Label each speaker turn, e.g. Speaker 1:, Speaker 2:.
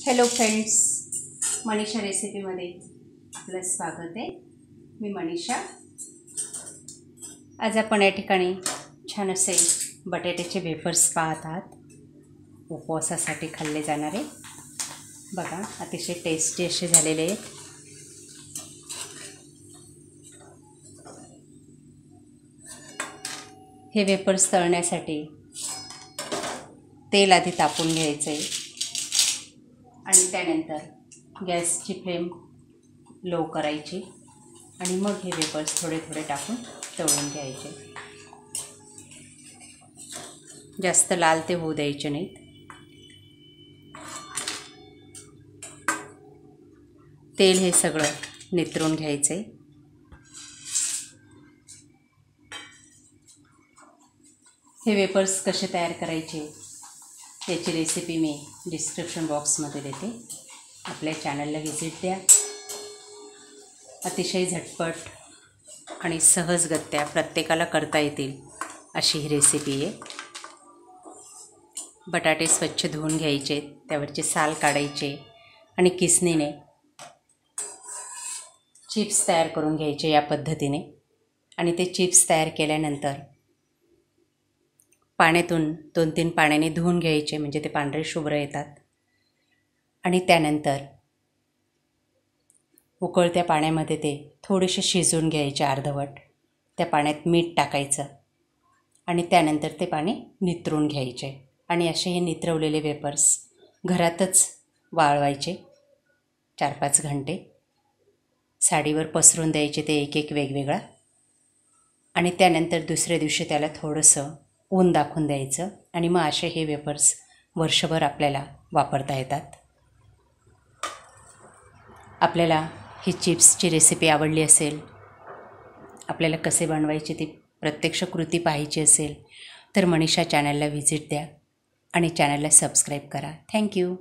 Speaker 1: Hello friends, Manisha रेसिपीमध्ये आपलं स्वागत आहे। मी मनीषा। आज आपण या ठिकाणी छान असे बटाट्याचे वेफर्स पाहत आहात। उपवासासाठी खाल्ले जाणारे बघा, अतिशय टेस्टी असे झालेले आहेत। हे वेफर्स तळण्यासाठी तेल आधी तापून घ्यायचे आणि त्यानंतर गॅसची फ्लेम लो करायची आणि मग हे वेफर्स थोडे थोडे टाकून तळून घ्यायचे। जास्त लाल ते होऊ द्यायचे नाहीत। तेल हे सगळं नितरून घ्यायचे। हे वेफर्स कसे तयार करायचे याची रेसिपी मी डिस्क्रिप्शन बॉक्समध्ये देते। आपल्या चॅनलला व्हिजिट द्या। अतिशय झटपट आणि सहजगत्या प्रत्येकाला करता येतील अशी ही रेसिपी आहे। बटाटे स्वच्छ धुवून घ्यायचे, त्यावरचे साल काढायचे आणि किसणीने चिप्स तयार करून घ्यायचे या पद्धतीने। आणि ते चिप्स तयार केल्यानंतर पाण्यातून 2-3 पाण्याने धुवून घ्यायचे, म्हणजे ते पांढरे शुभ्र येतात। आणि त्यानंतर उकळत्या पाण्यामध्ये ते थोडेसे शिजवून घ्यायचे अर्धवट। त्या पाण्यात मीठ टाकायचं आणि त्यानंतर ते पाणी नितरून घ्यायचे। आणि असे हे नितरवलेले वेफर्स घरातच वाळवायचे 4-5 घंटे। साडीवर पसरून द्यायचे ते एक एक वेगवेगळा। आणि त्यानंतर दुसऱ्या दिवशी त्याला थोडंसं ऊन दाखवून द्यायचं आणि मग असे हे वेफर्स वर्षभर आपल्याला वापरता येतात। आपल्याला ही चिप्सची रेसिपी आवडली असेल, आपल्याला कसे बनवायचे ती प्रत्यक्ष कृती पाहायची असेल तर मनीषा चॅनलला व्हिजिट द्या आणि चॅनलला सबस्क्राईब करा। थँक्यू।